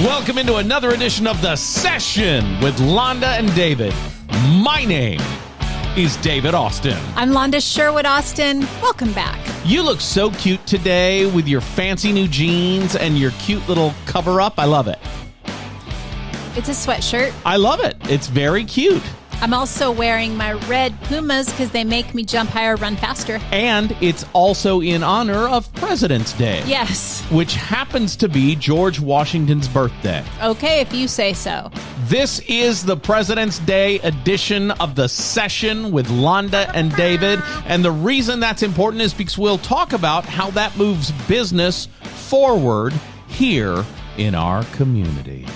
Welcome into another edition of The Session with Londa and David. My name is David Austin. I'm Londa Sherwood Austin. Welcome back. You look so cute today with your fancy new jeans and your cute little cover-up. I love it. It's a sweatshirt. I love it. It's very cute. I'm also wearing my red Pumas because they make me jump higher, run faster. And it's also in honor of President's Day. Yes. Which happens to be George Washington's birthday. Okay, if you say so. This is the President's Day edition of The Session with Londa and David. And the reason that's important is because we'll talk about how that moves business forward here in our community.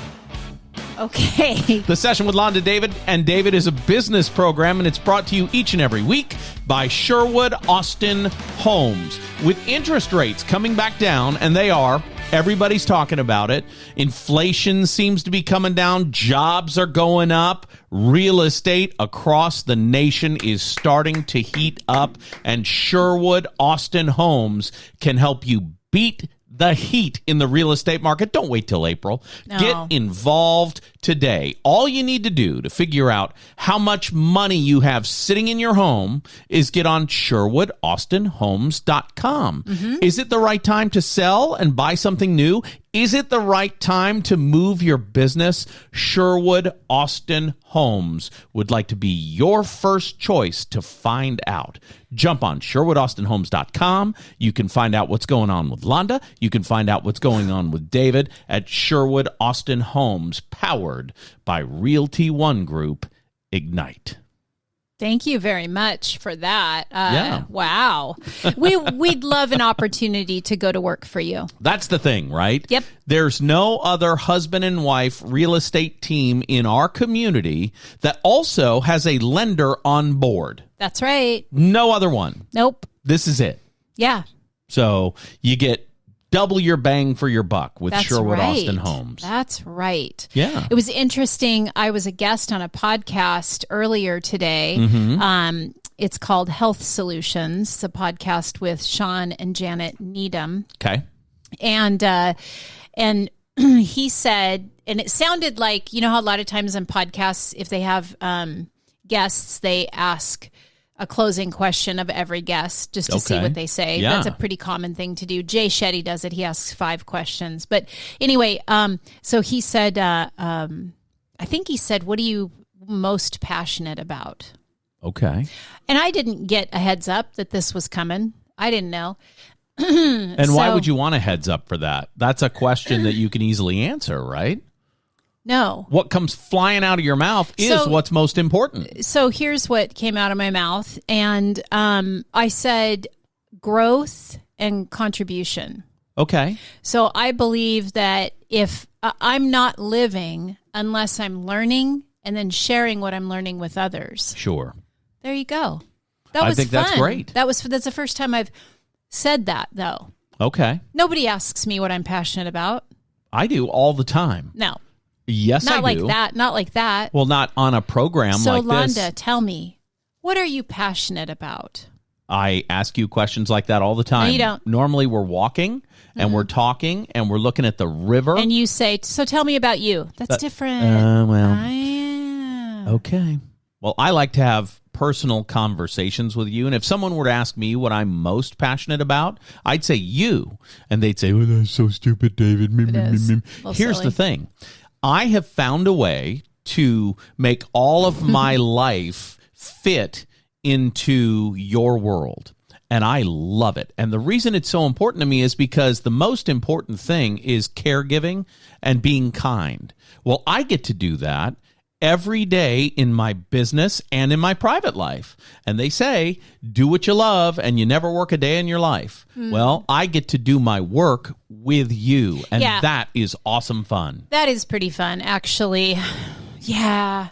Okay. The Session with Londa David and David is a business program, and it's brought to you each and every week by Sherwood Austin Homes. With interest rates coming back down, and they are, everybody's talking about it. Inflation seems to be coming down. Jobs are going up. Real estate across the nation is starting to heat up, and Sherwood Austin Homes can help you beat the heat in the real estate market. Don't wait till April. No. Get involved today. All you need to do to figure out how much money you have sitting in your home is get on SherwoodAustinHomes.com. Mm-hmm. Is it the right time to sell and buy something new? Is it the right time to move your business? Sherwood Austin Homes would like to be your first choice to find out. Jump on SherwoodAustinHomes.com. You can find out what's going on with Londa. You can find out what's going on with David at Sherwood Austin Homes, powered by Realty One Group Ignite. Thank you very much for that. Yeah. Wow. We'd love an opportunity to go to work for you. That's the thing, right? Yep. There's no other husband and wife real estate team in our community that also has a lender on board. That's right. No other one. Nope. This is it. Yeah. So you get double your bang for your buck with That's Sherwood right. Austin Homes. That's right. Yeah. It was interesting. I was a guest on a podcast earlier today. Mm-hmm. It's called Health Solutions. It's a podcast with Sean and Janet Needham. Okay. And he said, and it sounded like, you know how a lot of times on podcasts, if they have guests, they ask a closing question of every guest just to see what they say. Yeah. That's a pretty common thing to do. Jay Shetty does it. He asks 5 questions. But anyway, so he said, I think he said, what are you most passionate about? Okay. And I didn't get a heads up that this was coming. I didn't know. And why would you want a heads up for that? That's a question that you can easily answer, right? No. What comes flying out of your mouth is what's most important. So here's what came out of my mouth. And I said growth and contribution. Okay. So I believe that if I'm not living unless I'm learning and then sharing what I'm learning with others. Sure. There you go. That was I think fun. that's great. That's the first time I've said that, though. Okay. Nobody asks me what I'm passionate about. I do all the time. No. Yes, Not I like do. that. Not like that. Well, not on a program So, like Londa, this. tell me, what are you passionate about? I ask you questions like that all the time. No, you don't. Normally, we're walking and we're talking and we're looking at the river. And you say, so tell me about you. That's different. Okay. Well, I like to have personal conversations with you. And if someone were to ask me what I'm most passionate about, I'd say you. And they'd say, oh, that's so stupid, David. Here's silly. the thing. I have found a way to make all of my life fit into your world. And I love it. And the reason it's so important to me is because the most important thing is caregiving and being kind. Well, I get to do that every day in my business and in my private life. And they say, do what you love and you never work a day in your life. Well, I get to do my work with you. And that is awesome fun. That is pretty fun, actually. Yeah.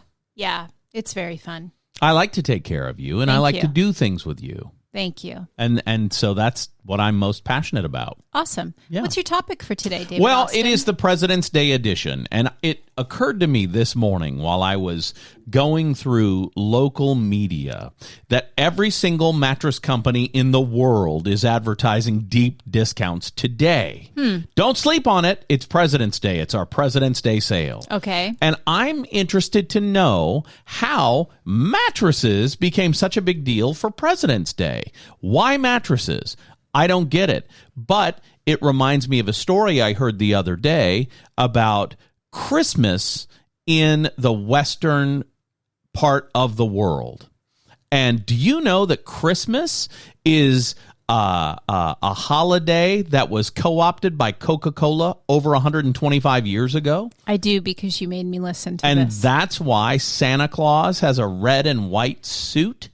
It's very fun. I like to take care of you and I like to do things with you. Thank you. And so that's what I'm most passionate about. Awesome. Yeah. What's your topic for today, David? Well, Austin? it is the President's Day edition, and occurred to me this morning while I was going through local media that every single mattress company in the world is advertising deep discounts today. Don't sleep on it. It's President's Day. It's our President's Day sale. Okay. And I'm interested to know how mattresses became such a big deal for President's Day. Why mattresses? I don't get it. But it reminds me of a story I heard the other day about Christmas in the western part of the world. And do you know that Christmas is a holiday that was co-opted by Coca-Cola over 125 years ago? I do, because you made me listen to this. And that's why Santa Claus has a red and white suit.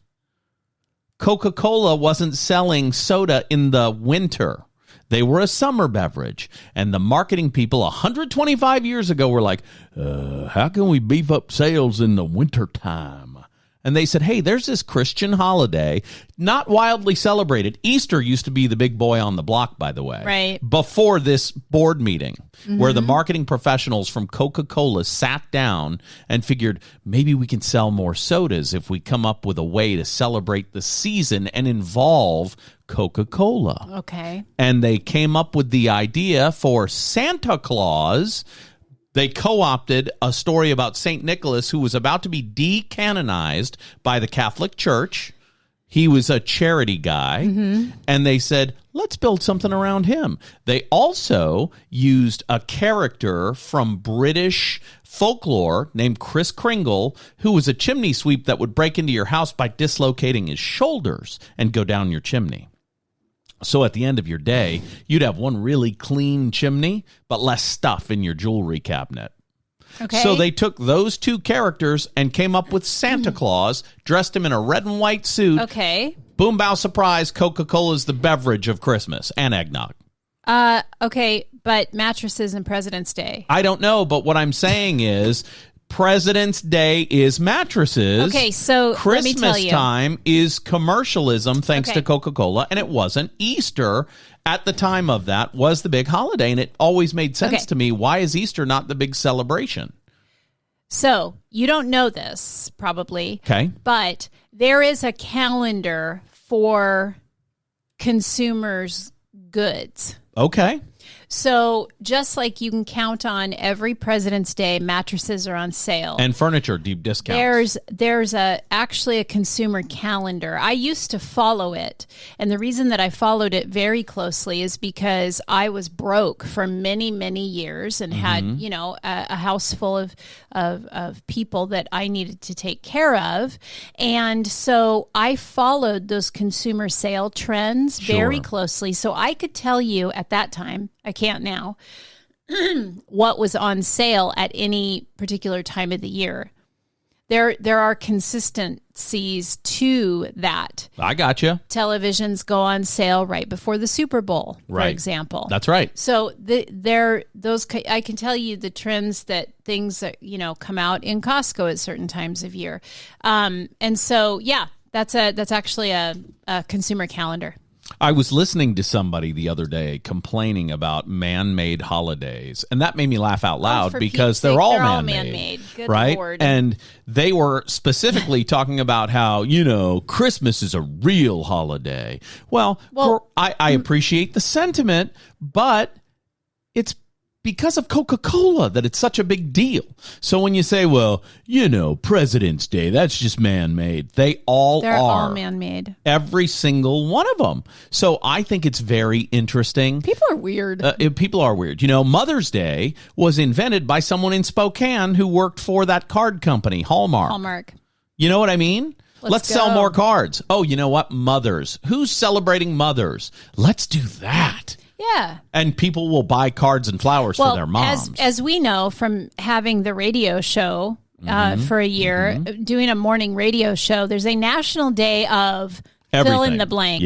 Coca-Cola wasn't selling soda in the winter. They were a summer beverage. And the marketing people 125 years ago were like, how can we beef up sales in the wintertime? And they said, hey, there's this Christian holiday, not wildly celebrated. Easter used to be the big boy on the block, by the way. Right. Before this board meeting, where the marketing professionals from Coca-Cola sat down and figured, maybe we can sell more sodas if we come up with a way to celebrate the season and involve Coca-Cola. Okay. And they came up with the idea for Santa Claus. They co-opted a story about St. Nicholas, who was about to be decanonized by the Catholic Church. He was a charity guy. And they said, let's build something around him. They also used a character from British folklore named Kris Kringle, who was a chimney sweep that would break into your house by dislocating his shoulders and go down your chimney. So at the end of your day, you'd have one really clean chimney, but less stuff in your jewelry cabinet. Okay. So they took those two characters and came up with Santa Claus, dressed him in a red and white suit. Okay. Boom, bow, surprise, Coca-Cola's the beverage of Christmas, and eggnog. Okay, but mattresses and President's Day. I don't know, but what I'm saying is President's Day is mattresses. Okay, so let me tell you. Christmas time is commercialism thanks Okay. to Coca-Cola, and it wasn't. Easter at the time of that was the big holiday, and it always made sense Okay. to me. Why is Easter not the big celebration? So you don't know this probably, Okay. but there is a calendar for consumers' goods. Okay. So just like you can count on every President's Day, mattresses are on sale. And furniture, deep discounts. There's actually a consumer calendar. I used to follow it, and the reason that I followed it very closely is because I was broke for many, many years and had a house full of people that I needed to take care of, and so I followed those consumer sale trends very closely. So I could tell you at that time. I can't now, what was on sale at any particular time of the year. There are consistencies to that. I got you. Televisions go on sale right before the Super Bowl, for example. That's right. So I can tell you the trends that things that come out in Costco at certain times of year, and so that's actually a consumer calendar. I was listening to somebody the other day complaining about man-made holidays, and that made me laugh out loud because they're all man-made. Good right? Lord. And they were specifically talking about how, Christmas is a real holiday. Well I appreciate the sentiment, but it's because of Coca-Cola that it's such a big deal. So when you say, President's Day, that's just man-made. They're all man-made. Every single one of them. So I think it's very interesting. People are weird. People are weird. Mother's Day was invented by someone in Spokane who worked for that card company, Hallmark. You know what I mean? Let's sell more cards. Oh, you know what? Mothers. Who's celebrating mothers? Let's do that. Yeah. And people will buy cards and flowers for their moms. As we know from having the radio show for a year, doing a morning radio show, there's a national day of fill in the blank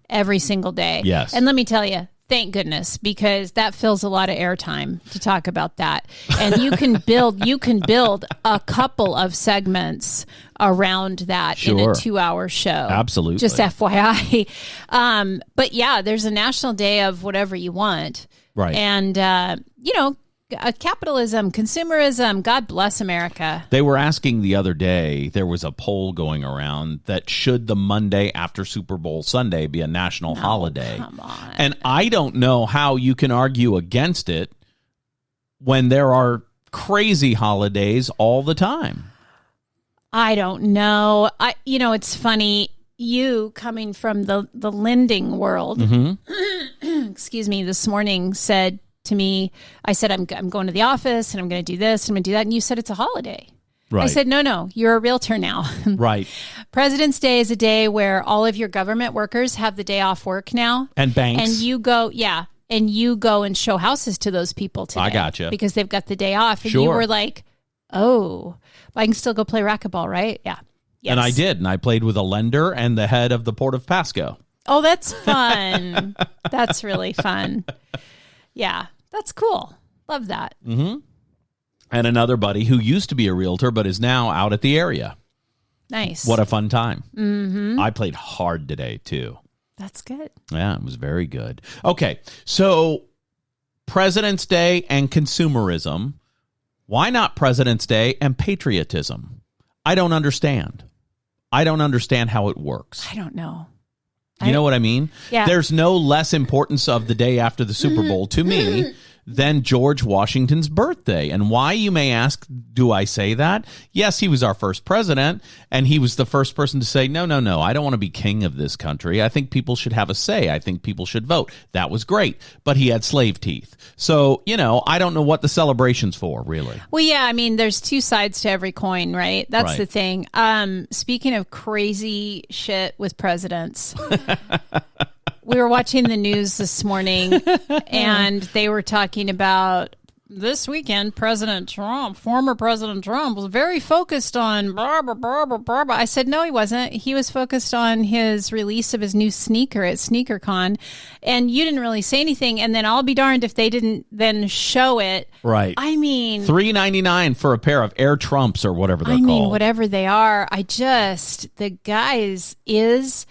every single day. Yes. And let me tell you, thank goodness, because that fills a lot of airtime to talk about that. And you can build a couple of segments around that in a 2-hour show. Absolutely. Just FYI. But yeah, there's a national day of whatever you want. Right. And, capitalism, consumerism. God bless America. They were asking the other day, there was a poll going around that should the Monday after Super Bowl Sunday be a national holiday? Come on. And I don't know how you can argue against it when there are crazy holidays all the time. I don't know. It's funny. You coming from the lending world, excuse me, this morning said to me, I said, I'm going to the office and I'm going to do this and I'm going to do that. And you said it's a holiday. Right. I said, no, you're a realtor now. Right. President's Day is a day where all of your government workers have the day off work now. And banks. And you go and show houses to those people today. I gotcha. Because they've got the day off. And sure. You were like, oh, I can still go play racquetball, right? Yeah. Yes. And I did. And I played with a lender and the head of the Port of Pasco. Oh, that's fun. That's really fun. Yeah, that's cool. Love that. Mm-hmm. And another buddy who used to be a realtor but is now out at the area. Nice. What a fun time. Mm-hmm. I played hard today, too. That's good. Yeah, it was very good. Okay, so President's Day and consumerism. Why not President's Day and patriotism? I don't understand. I don't understand how it works. I don't know. You know what I mean? Yeah. There's no less importance of the day after the Super Bowl to me than George Washington's birthday. And why, you may ask, do I say that? Yes, he was our first president, and he was the first person to say, no, I don't want to be king of this country. I think people should have a say. I think people should vote. That was great, but he had slave teeth. So, I don't know what the celebration's for, really. Well, yeah, I mean, there's two sides to every coin, right? That's the thing. Speaking of crazy shit with presidents... We were watching the news this morning, and they were talking about this weekend, former President Trump, was very focused on blah, blah, blah, blah, blah, blah. I said, no, he wasn't. He was focused on his release of his new sneaker at SneakerCon, and you didn't really say anything, and then I'll be darned if they didn't then show it. Right. I mean... $3.99 for a pair of Air Trumps or whatever they're called. I mean, whatever they are. The guys is...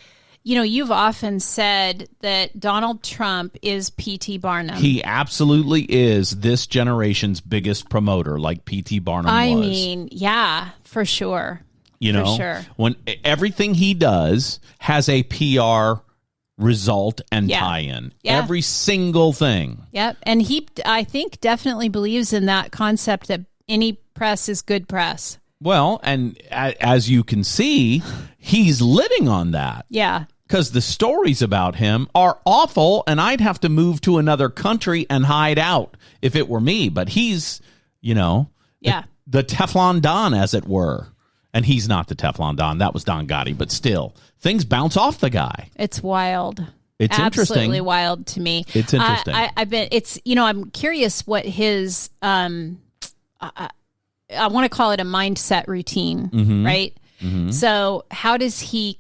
you've often said that Donald Trump is P.T. Barnum. He absolutely is this generation's biggest promoter, like P.T. Barnum was. I mean, yeah, for sure. For sure. When everything he does has a PR result and tie-in. Yeah. Every single thing. Yep. And he, I think, definitely believes in that concept that any press is good press. Well, and as you can see, he's living on that. Yeah. Because the stories about him are awful, and I'd have to move to another country and hide out if it were me. But he's, the Teflon Don, as it were. And he's not the Teflon Don. That was Don Gotti. But still, things bounce off the guy. It's wild. It's interesting. Absolutely wild to me. It's interesting. I'm curious what his, I want to call it a mindset routine, right? Mm-hmm. So how does he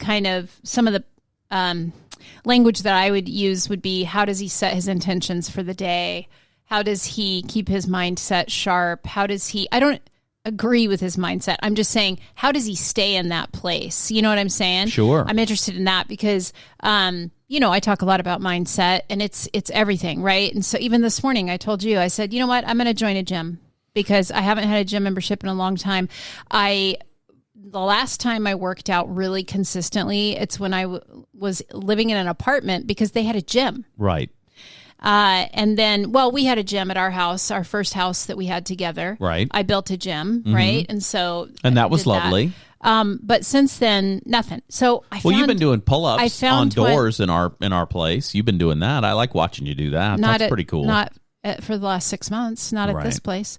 some of the language that I would use would be, how does he set his intentions for the day? How does he keep his mindset sharp? I don't agree with his mindset. I'm just saying, how does he stay in that place? You know what I'm saying? Sure. I'm interested in that because, I talk a lot about mindset, and it's everything, right? And so even this morning I told you, I said, you know what? I'm going to join a gym because I haven't had a gym membership in a long time. The last time I worked out really consistently, it's when I was living in an apartment because they had a gym. Right. And then, we had a gym at our house, our first house that we had together. Right. I built a gym, right? And so... And that was lovely. But since then, nothing. So you've been doing pull-ups on doors in our place. You've been doing that. I like watching you do that. That's pretty cool. Not for the last 6 months, not at this place.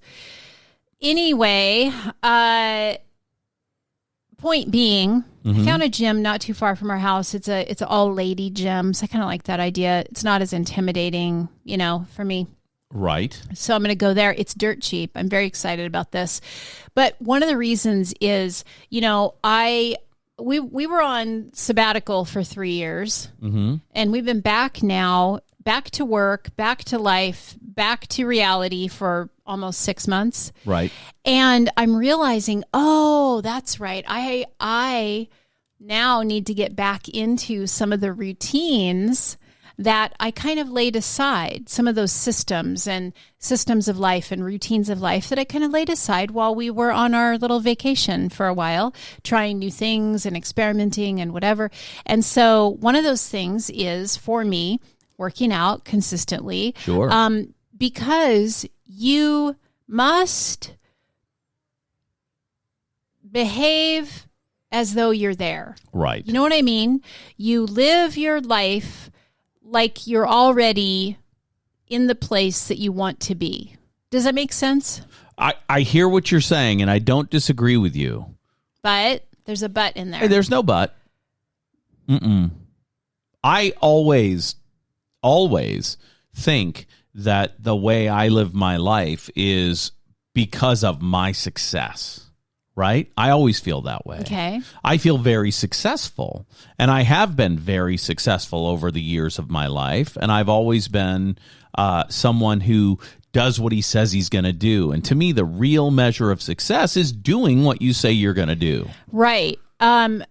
Anyway, point being, I found a gym not too far from our house. It's an all-lady gym, so I kind of like that idea. It's not as intimidating, for me. Right. So I'm going to go there. It's dirt cheap. I'm very excited about this. But one of the reasons is, we were on sabbatical for 3 years, and we've been back now, back to work, back to life, back to reality for almost 6 months. Right. And I'm realizing, oh, that's right. I now need to get back into some of the routines that I kind of laid aside some of those systems and systems of life and routines of life that I kind of laid aside while we were on our little vacation for a while, trying new things and experimenting and whatever. And so one of those things is, for me, working out consistently. Sure. Because you must behave as though you're there. Right. You know what I mean? You live your life like you're already in the place that you want to be. Does that make sense? I hear what you're saying, and I don't disagree with you. But there's a but in there. Hey, there's no but. I always think that the way I live my life is because of my success. Right? I always feel that way. Okay. I feel very successful, and I have been very successful over the years of my life, and I've always been someone who does what he says he's going to do. And to me, the real measure of success is doing what you say you're going to do. Right. And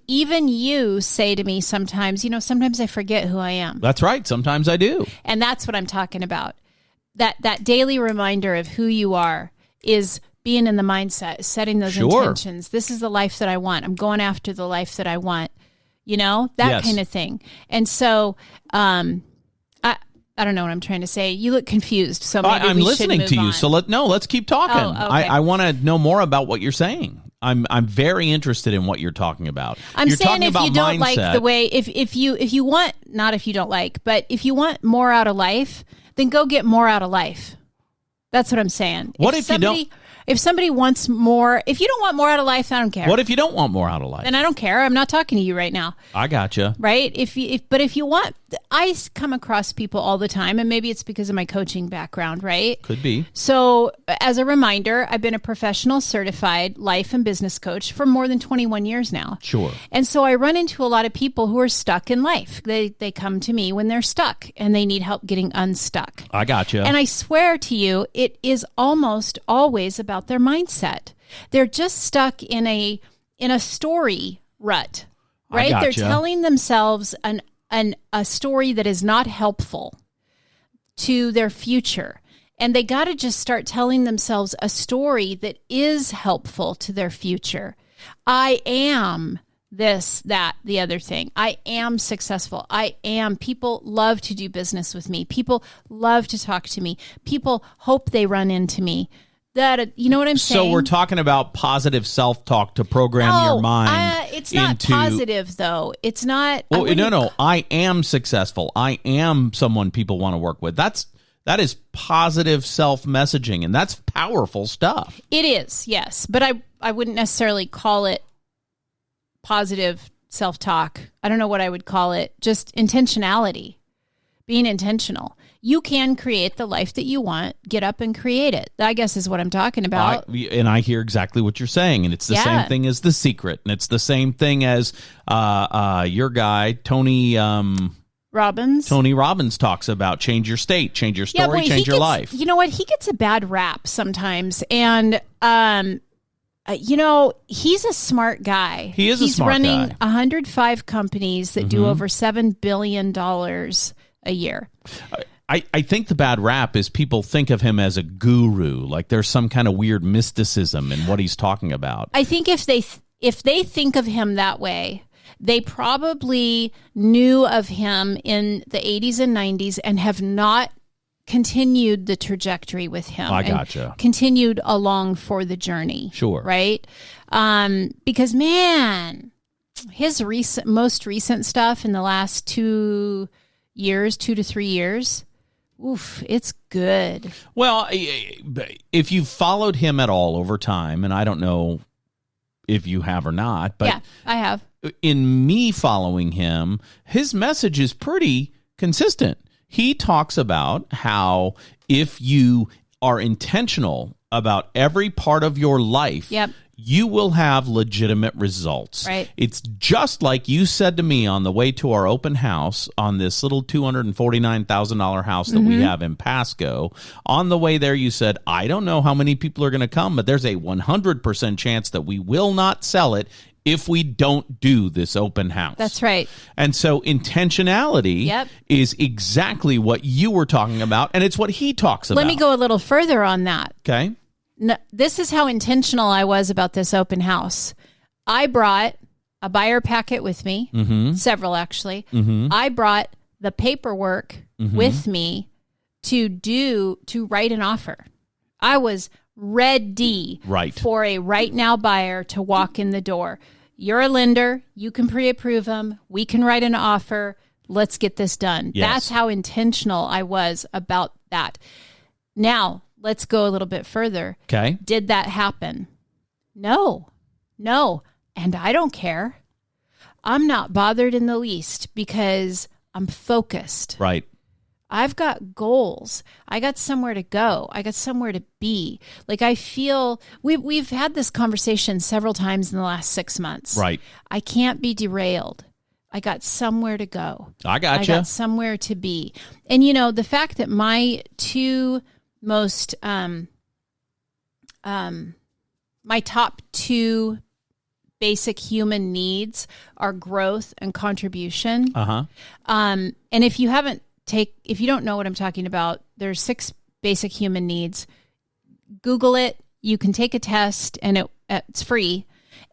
even you say to me sometimes, sometimes I forget who I am. That's right. Sometimes I do. And that's what I'm talking about. That daily reminder of who you are is being in the mindset, setting those intentions. This is the life that I want. I'm going after the life that I want. That Yes. kind of thing. And so, I don't know what I'm trying to say. You look confused, so maybe I'm we listening should to move you. on. So let's keep talking. Oh, okay. I want to know more about what you're saying. I'm very interested in what you're talking about. I'm You're saying talking if about you don't mindset. like the way, if you want, not if you don't like, but if you want more out of life, then go get more out of life. That's what I'm saying. What if you don't? If somebody wants more, if you don't want more out of life, I don't care. What if you don't want more out of life? Then I don't care. I'm not talking to you right now. I gotcha. Right? If you want, I come across people all the time, and maybe it's because of my coaching background, right? Could be. So as a reminder, I've been a professional certified life and business coach for more than 21 years now. Sure. And so I run into a lot of people who are stuck in life. They come to me when they're stuck and they need help getting unstuck. I gotcha. And I swear to you, it is almost always about their mindset. They're just stuck in a story rut, right? I They're gotcha. telling themselves a story that is not helpful to their future. And they got to just start telling themselves a story that is helpful to their future. I am this, that, the other thing. I am successful. People love to do business with me. People love to talk to me. People hope they run into me. That, you know what I'm saying? So we're talking about positive self-talk to program your mind. It's not positive, though. It's not. Well, no. I am successful. I am someone people want to work with. That is positive self-messaging, and that's powerful stuff. It is, yes. But I wouldn't necessarily call it positive self-talk. I don't know what I would call it. Just intentionality. Being intentional. You can create the life that you want. Get up and create it. I guess is what I'm talking about. And I hear exactly what you're saying. And it's the same thing as The Secret. And it's the same thing as your guy, Tony Robbins. Tony Robbins talks about change your state, change your story, change your life. You know what? He gets a bad rap sometimes. And, he's a smart guy. He's a smart guy. He's running 105 companies that do over $7 billion a year. I think the bad rap is people think of him as a guru, like there's some kind of weird mysticism in what he's talking about. I think if they think of him that way, they probably knew of him in the 80s and 90s and have not continued the trajectory with him. I gotcha. And continued along for the journey. Sure. Right? Because, man, his most recent stuff in the last 2 to 3 years, oof, it's good. Well, if you've followed him at all over time, and I don't know if you have or not, but yeah, I have. In me following him, his message is pretty consistent. He talks about how if you are intentional about every part of your life, yep, you will have legitimate results. Right. It's just like you said to me on the way to our open house on this little $249,000 house that we have in Pasco. On the way there, you said, I don't know how many people are going to come, but there's a 100% chance that we will not sell it if we don't do this open house. That's right. And so intentionality is exactly what you were talking about, and it's what he talks about. Let me go a little further on that. Okay. No, this is how intentional I was about this open house. I brought a buyer packet with me, several actually. I brought the paperwork with me to write an offer. I was ready for a right now buyer to walk in the door. You're a lender. You can pre-approve them. We can write an offer. Let's get this done. Yes. That's how intentional I was about that. Now, let's go a little bit further. Okay. Did that happen? No. And I don't care. I'm not bothered in the least because I'm focused. Right. I've got goals. I got somewhere to go. I got somewhere to be. Like I feel we've had this conversation several times in the last 6 months. Right. I can't be derailed. I got somewhere to go. I got somewhere to be. And the fact that my two most my top two basic human needs are growth and contribution. And if you don't know what I'm talking about, there's 6 basic human needs. Google it. You can take a test, and it's free,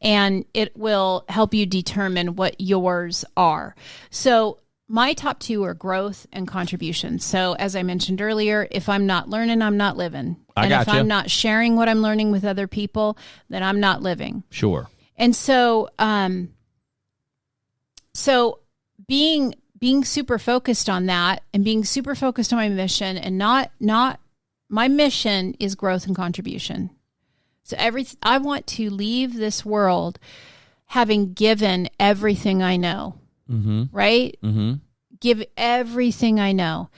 and it will help you determine what yours are. So my top 2 are growth and contribution. So as I mentioned earlier, if I'm not learning, I'm not living. If I'm not sharing what I'm learning with other people, then I'm not living. Sure. And so, being super focused on that and being super focused on my mission, and not my mission is growth and contribution. So I want to leave this world having given everything I know, right? Give everything I know.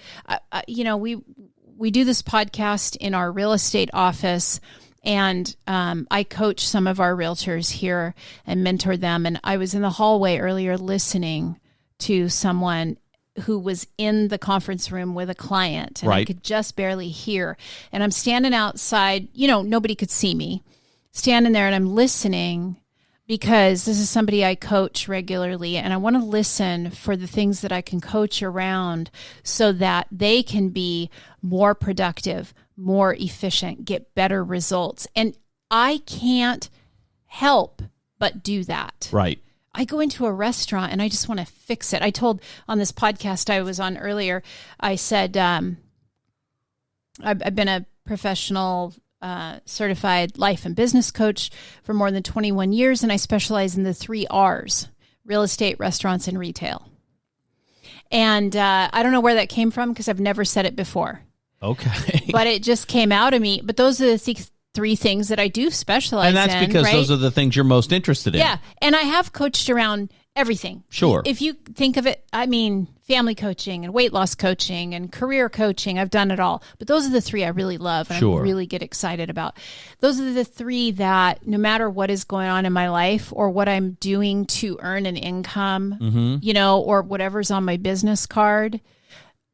We do this podcast in our real estate office, and I coach some of our realtors here and mentor them. And I was in the hallway earlier listening to someone who was in the conference room with a client, and I could just barely hear. And I'm standing outside, nobody could see me, standing there, and I'm listening because this is somebody I coach regularly, and I want to listen for the things that I can coach around so that they can be more productive, more efficient, get better results. And I can't help but do that. Right. I go into a restaurant and I just want to fix it. I told on this podcast I was on earlier, I said, I've been a professional certified life and business coach for more than 21 years, and I specialize in the 3 R's: real estate, restaurants, and retail. And I don't know where that came from because I've never said it before. Okay. But it just came out of me. But those are the 3 things that I do specialize in. And that's because those are the things you're most interested in. Yeah. And I have coached around everything. Sure. If you think of it, family coaching and weight loss coaching and career coaching, I've done it all. But those are the 3 I really love and I really get excited about. Those are the 3 that no matter what is going on in my life or what I'm doing to earn an income, or whatever's on my business card,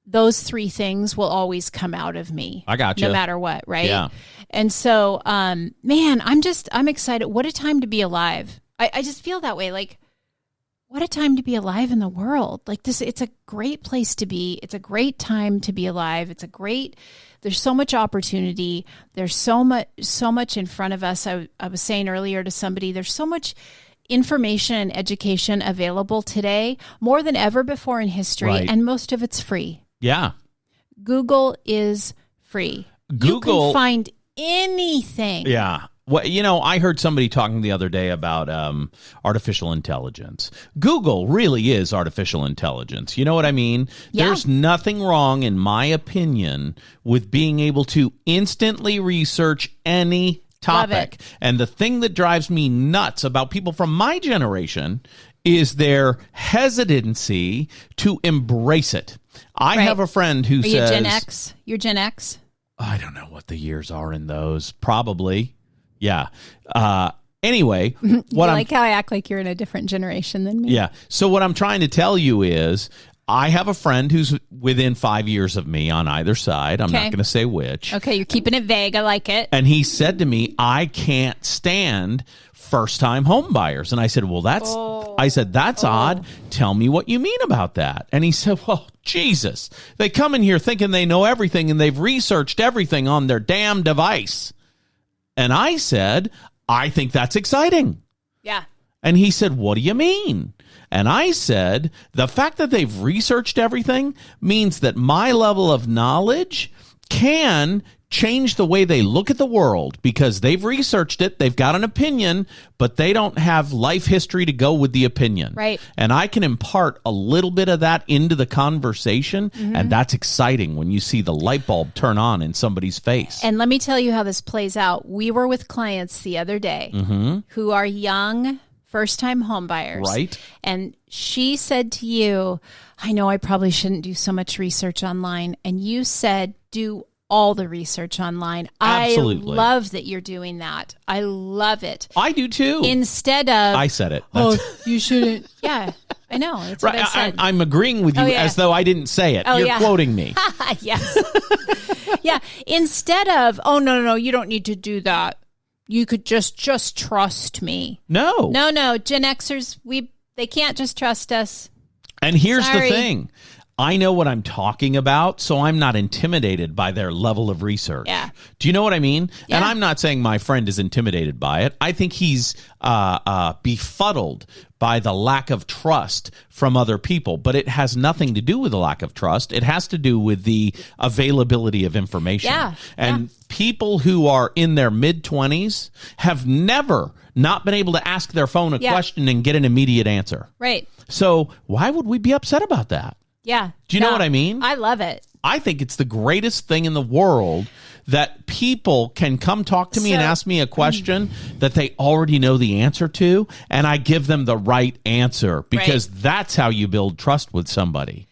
those 3 things will always come out of me. I got you. No matter what, right? Yeah. And so, I'm excited. What a time to be alive. I just feel that way. Like, what a time to be alive in the world. Like this, it's a great place to be. It's a great time to be alive. There's so much opportunity. There's so much in front of us. I was saying earlier to somebody, there's so much information and education available today, more than ever before in history. Right. And most of it's free. Yeah. Google is free. You can find anything. Yeah. Well, I heard somebody talking the other day about artificial intelligence. Google really is artificial intelligence. You know what I mean? Yeah. There's nothing wrong, in my opinion, with being able to instantly research any topic. And the thing that drives me nuts about people from my generation is their hesitancy to embrace it. I have a friend who says... Are you Gen X? You're Gen X? I don't know what the years are in those. Probably. Yeah. Anyway, how I act like you're in a different generation than me. Yeah. So what I'm trying to tell you is I have a friend who's within 5 years of me on either side. I'm not Okay. going to say which. Okay, you're keeping it vague. I like it. And he said to me, I can't stand first-time home buyers. And I said, well, that's odd. Tell me what you mean about that. And he said, well, Jesus, they come in here thinking they know everything and they've researched everything on their damn device. And I said, I think that's exciting. Yeah. And he said, what do you mean? And I said, the fact that they've researched everything means that my level of knowledge can change the way they look at the world because they've researched it. They've got an opinion, but they don't have life history to go with the opinion. Right. And I can impart a little bit of that into the conversation. And that's exciting when you see the light bulb turn on in somebody's face. And let me tell you how this plays out. We were with clients the other day who are young, first-time home buyers. Right. And she said to you, I know I probably shouldn't do so much research online. And you said, do all the research online. Absolutely. I love that you're doing that. I love it. I do too. Instead of, I said it. you shouldn't. Yeah, I know. That's what I said. I'm agreeing with you as though I didn't say it. You're quoting me. Yes. Yeah. Instead of, no, you don't need to do that. You could just trust me. No. Gen Xers, they can't just trust us. And here's Sorry. the thing. I know what I'm talking about, so I'm not intimidated by their level of research. Yeah. Do you know what I mean? Yeah. And I'm not saying my friend is intimidated by it. I think he's befuddled by the lack of trust from other people. But it has nothing to do with the lack of trust. It has to do with the availability of information. Yeah. And people who are in their mid-20s have never not been able to ask their phone a question and get an immediate answer. Right. So why would we be upset about that? Yeah. Do you know what I mean? I love it. I think it's the greatest thing in the world that people can come talk to me and ask me a question that they already know the answer to, and I give them the right answer because that's how you build trust with somebody.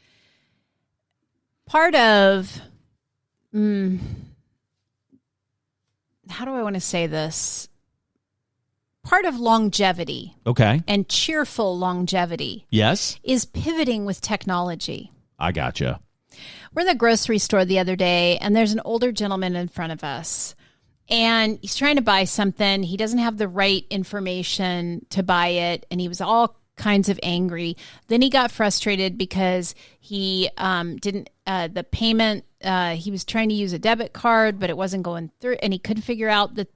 Part of, how do I want to say this? Part of longevity. Okay. And cheerful longevity. Yes. Is pivoting with technology. I gotcha. We're in the grocery store the other day, and there's an older gentleman in front of us. And he's trying to buy something. He doesn't have the right information to buy it, and he was all kinds of angry. Then he got frustrated because he didn't, the payment, he was trying to use a debit card, but it wasn't going through, and he couldn't figure out the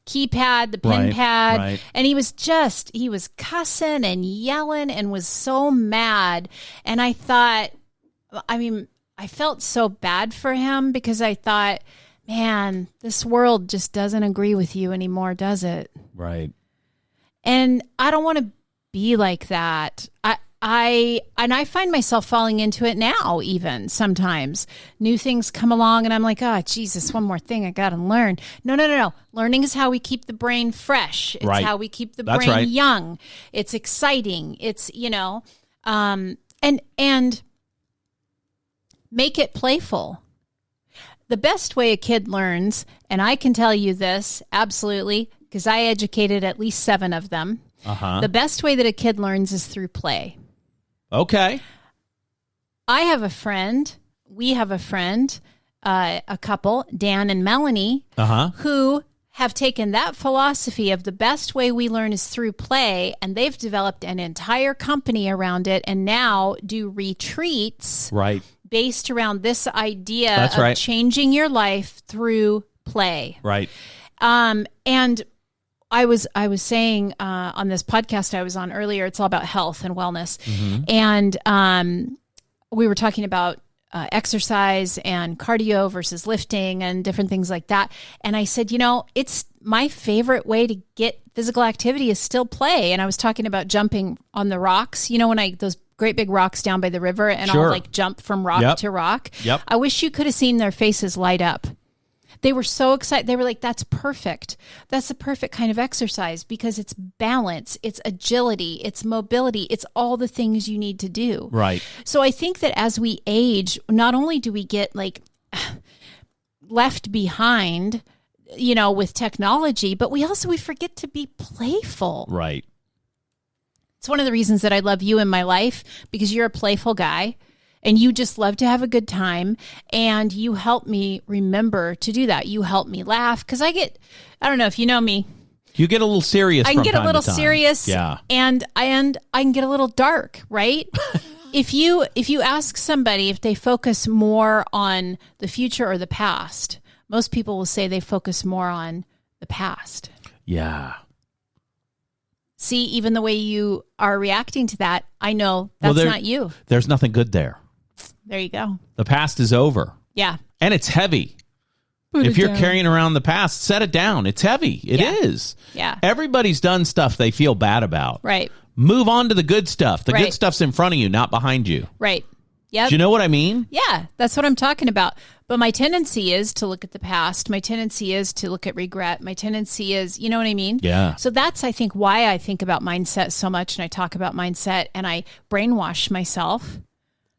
keypad, the pin pad. And he was cussing and yelling and was so mad. And I thought, I felt so bad for him because I thought, man, this world just doesn't agree with you anymore, does it? Right. And I don't want to be like that. I find myself falling into it now, even sometimes. New things come along and I'm like, oh, Jesus, one more thing I got to learn. No. Learning is how we keep the brain fresh. It's how we keep the brain young. It's exciting. It's, and make it playful. The best way a kid learns, and I can tell you this absolutely, because I educated at least 7 of them. The best way that a kid learns is through play. Okay. We have a friend, a couple, Dan and Melanie, who have taken that philosophy of the best way we learn is through play, and they've developed an entire company around it and now do retreats based around this idea of changing your life through play. Right. And I was saying on this podcast I was on earlier, it's all about health and wellness. And we were talking about exercise and cardio versus lifting and different things like that. And I said, it's my favorite way to get physical activity is still play. And I was talking about jumping on the rocks, when those great big rocks down by the river and I'll like jump from rock to rock. I wish you could have seen their faces light up. They were so excited. They were like, that's perfect. That's the perfect kind of exercise because it's balance, it's agility, it's mobility, it's all the things you need to do. Right. So I think that as we age, not only do we get like left behind, with technology, but we forget to be playful. Right. It's one of the reasons that I love you in my life, because you're a playful guy and you just love to have a good time, and you help me remember to do that. You help me laugh, because I don't know if you know me. You get a little serious. I can get a little serious, yeah, and I can get a little dark, right? If you ask somebody if they focus more on the future or the past, most people will say they focus more on the past. Yeah. See, even the way you are reacting to that, I know that's not you. There's nothing good there. There you go. The past is over. Yeah. And it's heavy. If you're carrying around the past, set it down. It's heavy. It is. Yeah. Everybody's done stuff they feel bad about. Right. Move on to the good stuff. The good stuff's in front of you, not behind you. Right. Yep. Do you know what I mean? Yeah, that's what I'm talking about. But my tendency is to look at the past. My tendency is to look at regret. My tendency is, you know what I mean? Yeah. So that's, I think, why I think about mindset so much, and I talk about mindset, and I brainwash myself,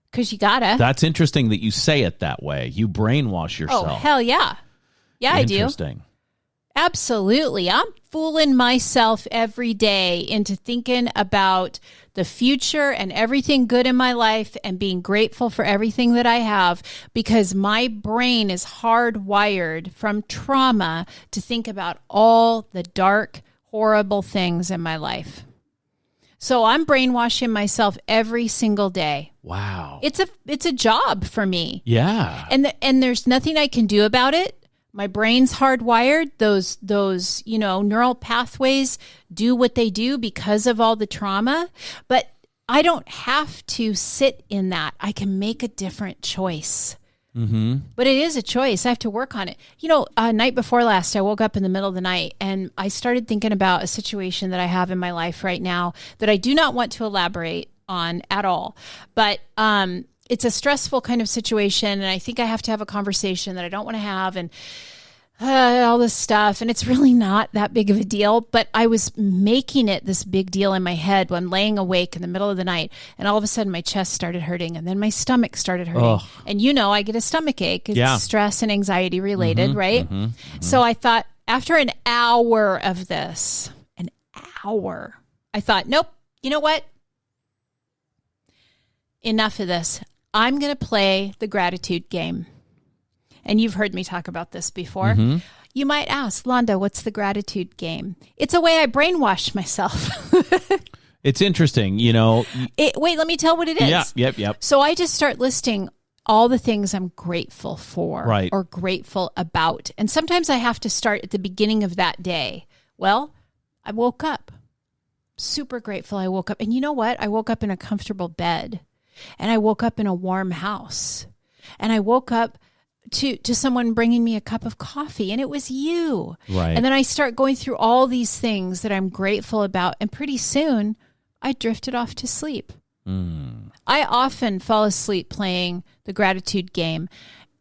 because you gotta. That's interesting that you say it that way. You brainwash yourself. Oh, hell yeah. Yeah, I do. Interesting. Absolutely. I'm fooling myself every day into thinking about the future and everything good in my life and being grateful for everything that I have, because my brain is hardwired from trauma to think about all the dark, horrible things in my life. So I'm brainwashing myself every single day. Wow. It's a job for me. Yeah. And there's nothing I can do about it. My brain's hardwired. Those neural pathways do what they do because of all the trauma. But I don't have to sit in that. I can make a different choice. Mm-hmm. But it is a choice. I have to work on it. Night before last, I woke up in the middle of the night and I started thinking about a situation that I have in my life right now that I do not want to elaborate on at all. But it's a stressful kind of situation, and I think I have to have a conversation that I don't want to have, and all this stuff. And it's really not that big of a deal, but I was making it this big deal in my head when laying awake in the middle of the night, and all of a sudden my chest started hurting, and then my stomach started hurting. Ugh. And I get a stomach ache. It's stress and anxiety related, right? Mm-hmm, mm-hmm. So I thought, after an hour of this, I thought, nope, you know what? Enough of this. I'm going to play the gratitude game. And you've heard me talk about this before. Mm-hmm. You might ask, Londa, what's the gratitude game? It's a way I brainwash myself. It's interesting, Wait, let me tell what it is. Yeah, yep. So I just start listing all the things I'm grateful for or grateful about. And sometimes I have to start at the beginning of that day. Well, I woke up. Super grateful I woke up. And you know what? I woke up in a comfortable bed. And I woke up in a warm house, and I woke up to someone bringing me a cup of coffee, and it was you. Right. And then I start going through all these things that I'm grateful about, and pretty soon I drifted off to sleep. I often fall asleep playing the gratitude game,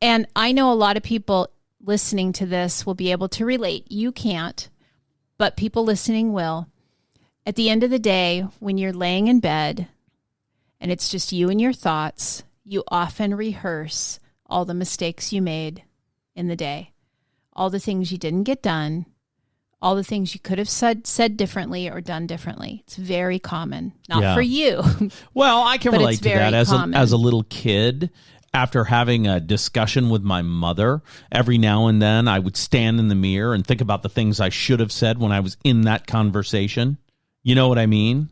and I know a lot of people listening to this will be able to relate. You can't, but people listening will. At the end of the day, when you're laying in bed, and it's just you and your thoughts, you often rehearse all the mistakes you made in the day, all the things you didn't get done, all the things you could have said differently or done differently. It's very common. Not for you. Well, I can relate to that as a little kid. After having a discussion with my mother, every now and then I would stand in the mirror and think about the things I should have said when I was in that conversation. You know what I mean?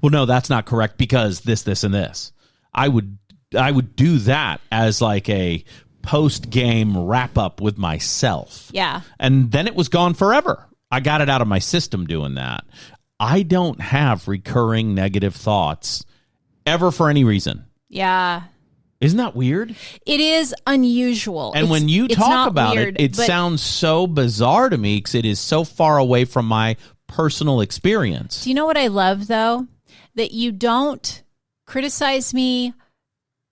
Well, no, that's not correct because this, and this. I would do that as like a post-game wrap-up with myself. Yeah. And then it was gone forever. I got it out of my system doing that. I don't have recurring negative thoughts ever for any reason. Yeah. Isn't that weird? It is unusual. And when you talk about weird, it sounds so bizarre to me because it is so far away from my personal experience. Do you know what I love, though? That you don't criticize me,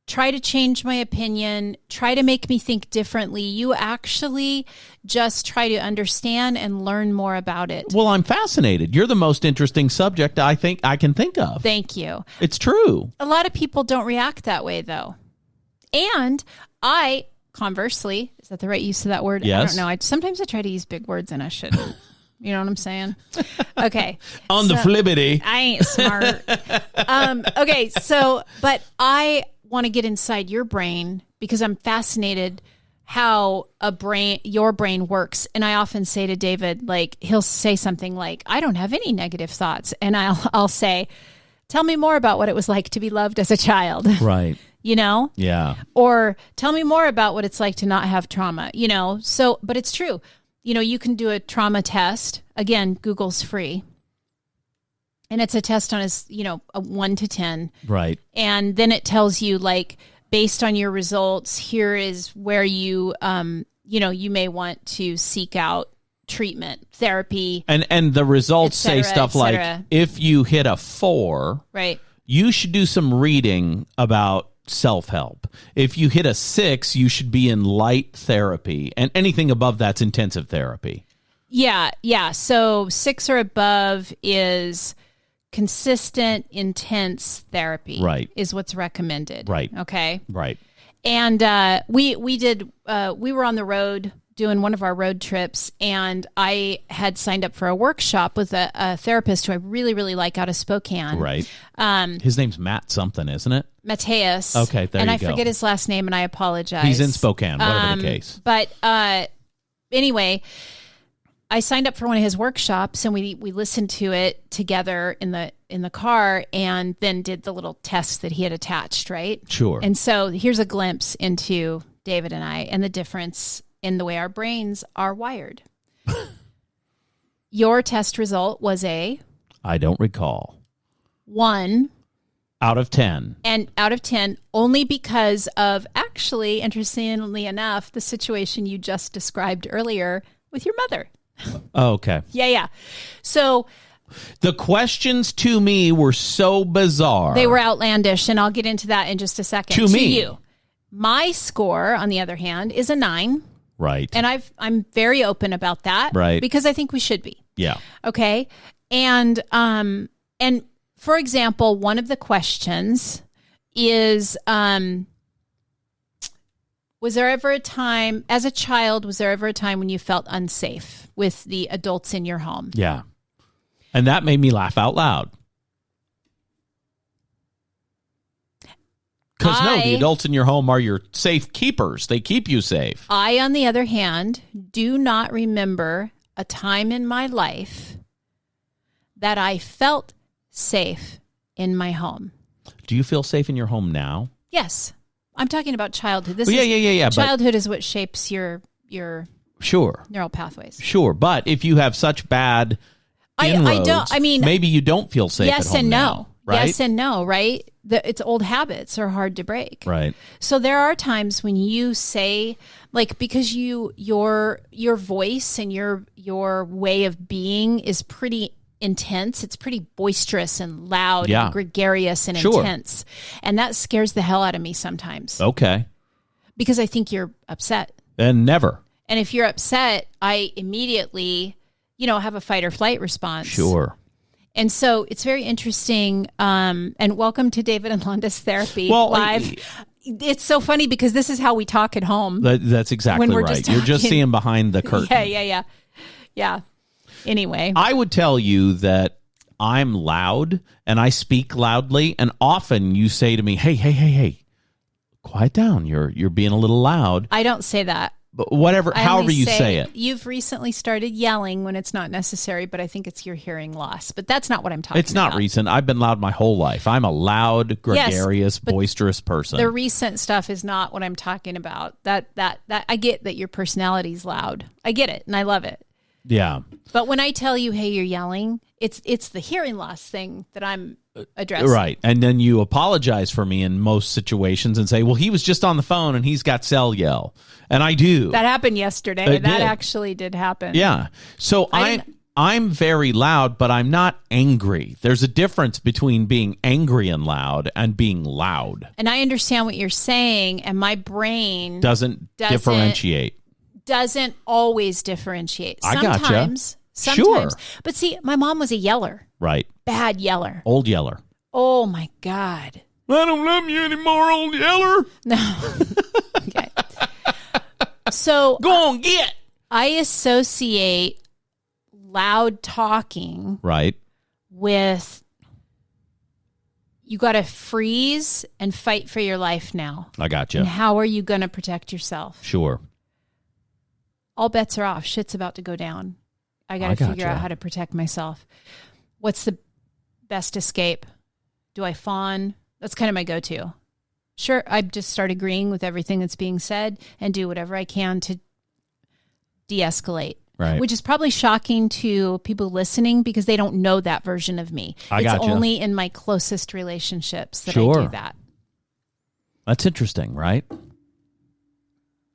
try to change my opinion, try to make me think differently. You actually just try to understand and learn more about it. Well, I'm fascinated. You're the most interesting subject I think I can think of. Thank you. It's true. A lot of people don't react that way, though. And conversely, is that the right use of that word? Yes. I don't know. Sometimes I try to use big words and I shouldn't. You know what I'm saying? Okay. On the flippity. I ain't smart. Okay. So, but I want to get inside your brain because I'm fascinated how your brain works. And I often say to David, like, he'll say something like, I don't have any negative thoughts. And I'll say, tell me more about what it was like to be loved as a child. Right. You know? Yeah. Or tell me more about what it's like to not have trauma, you know? So, but it's true. You know, you can do a trauma test. Again, Google's free. And it's a test on a 1 to 10. Right. And then it tells you, like, based on your results, here is where you may want to seek out treatment, therapy. And the results say stuff like, if you hit a 4, right, you should do some reading about self-help. If you hit a 6, you should be in light therapy, and anything above that's intensive therapy. Yeah. So 6 or above is consistent, intense therapy. Right. Is what's recommended. Right. Okay. Right. And we were on the road doing one of our road trips, and I had signed up for a workshop with a therapist who I really, really like out of Spokane. Right. His name's Matt something, isn't it? Mateus. Okay, there and you go. I forget his last name, and I apologize. He's in Spokane, whatever the case. But anyway, I signed up for one of his workshops, and we listened to it together in the car, and then did the little test that he had attached, right? Sure. And so here's a glimpse into David and I and the difference in the way our brains are wired. Your test result was I don't recall. 1 out of 10. And out of 10, only because of, actually, interestingly enough, the situation you just described earlier with your mother. Oh, okay. Yeah. So the questions to me were so bizarre. They were outlandish, and I'll get into that in just a second. To me. You. My score, on the other hand, is a 9. Right. And I'm very open about that. Right. Because I think we should be. Yeah. Okay. And for example, one of the questions is, was there ever a time, as a child, when you felt unsafe with the adults in your home? Yeah. And that made me laugh out loud. Because the adults in your home are your safe keepers. They keep you safe. I, on the other hand, do not remember a time in my life that I felt safe in my home. Do you feel safe in your home now? Yes. I'm talking about childhood. Yeah. Childhood is what shapes your sure neural pathways. Sure. But if you have such bad inroads, maybe you don't feel safe at home. Yes and no. Now, right? Yes and no, right? It's old habits are hard to break. Right. So there are times when you say, like, because your voice and your way of being is pretty intense. It's pretty boisterous and loud and gregarious and intense. And that scares the hell out of me sometimes. Okay. Because I think you're upset. And never. And if you're upset, I immediately, have a fight or flight response. Sure. And so it's very interesting. And welcome to David and Londa's Therapy Live. It's so funny because this is how we talk at home. That's exactly right. You're just seeing behind the curtain. Yeah. Anyway. I would tell you that I'm loud and I speak loudly. And often you say to me, hey, quiet down. You're being a little loud. I don't say that. But however you say it. You've recently started yelling when it's not necessary, but I think it's your hearing loss. But that's not what I'm talking about. It's not recent. I've been loud my whole life. I'm a loud, gregarious, boisterous person. The recent stuff is not what I'm talking about. That I get that your personality's loud. I get it, and I love it. Yeah. But when I tell you, hey, you're yelling, it's the hearing loss thing that I'm addressing. Right. And then you apologize for me in most situations and say, well, he was just on the phone and he's got cell yell. And I do. That happened yesterday. That actually did happen. Yeah. So I'm very loud, but I'm not angry. There's a difference between being angry and loud and being loud. And I understand what you're saying, and my brain doesn't differentiate. Doesn't always differentiate. I gotcha. Sometimes. Sure. But see, my mom was a yeller. Right. Bad yeller. Old yeller. Oh, my God. I don't love you anymore, old yeller. No. Okay. So go on, get. I associate loud talking Right. with you got to freeze and fight for your life now. I got you. And how are you going to protect yourself? Sure. All bets are off. Shit's about to go down. I got to figure out how to protect myself. What's the best escape? Do I fawn? That's kind of my go-to. Sure, I just start agreeing with everything that's being said and do whatever I can to de-escalate. Right. Which is probably shocking to people listening because they don't know that version of me. It's only in my closest relationships that I do that. That's interesting, right?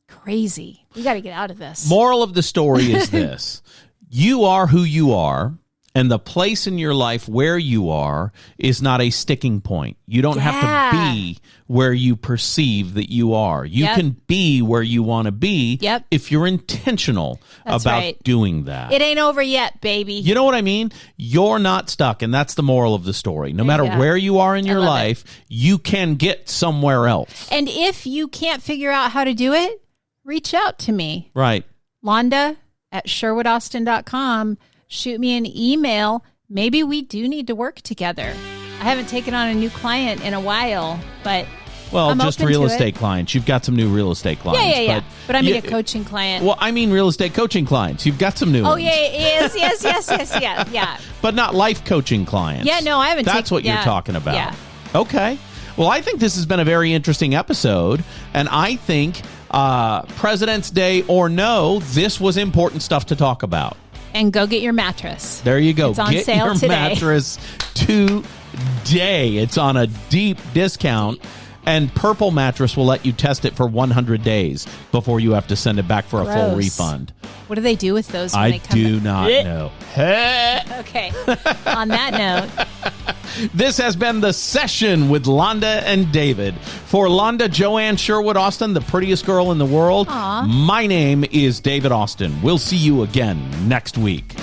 Crazy. We got to get out of this. Moral of the story is this. You are who you are, and the place in your life where you are is not a sticking point. You don't have to be where you perceive that you are. You can be where you want to be if you're intentional about doing that. It ain't over yet, baby. You know what I mean? You're not stuck, and that's the moral of the story. No matter where you are in your life, you can get somewhere else. And if you can't figure out how to do it, reach out to me. Right. Londa at SherwoodAustin.com. Shoot me an email. Maybe we do need to work together. I haven't taken on a new client in a while, but I'm just real estate clients. You've got some new real estate clients. Yeah. But I mean a coaching client. Well, I mean real estate coaching clients. You've got some new ones. Oh, yes. But not life coaching clients. Yeah, no, I haven't. That's what you're talking about. Yeah. Okay. Well, I think this has been a very interesting episode, and I think President's Day or no, this was important stuff to talk about. And go get your mattress. There you go. It's on get sale your today. Mattress today. It's on a deep discount. And Purple Mattress will let you test it for 100 days before you have to send it back for a full refund. What do they do with those when they come I do not know. Okay. On that note. This has been The Session with Londa and David. For Londa Joanne Sherwood Austin, the prettiest girl in the world, my name is David Austin. We'll see you again next week.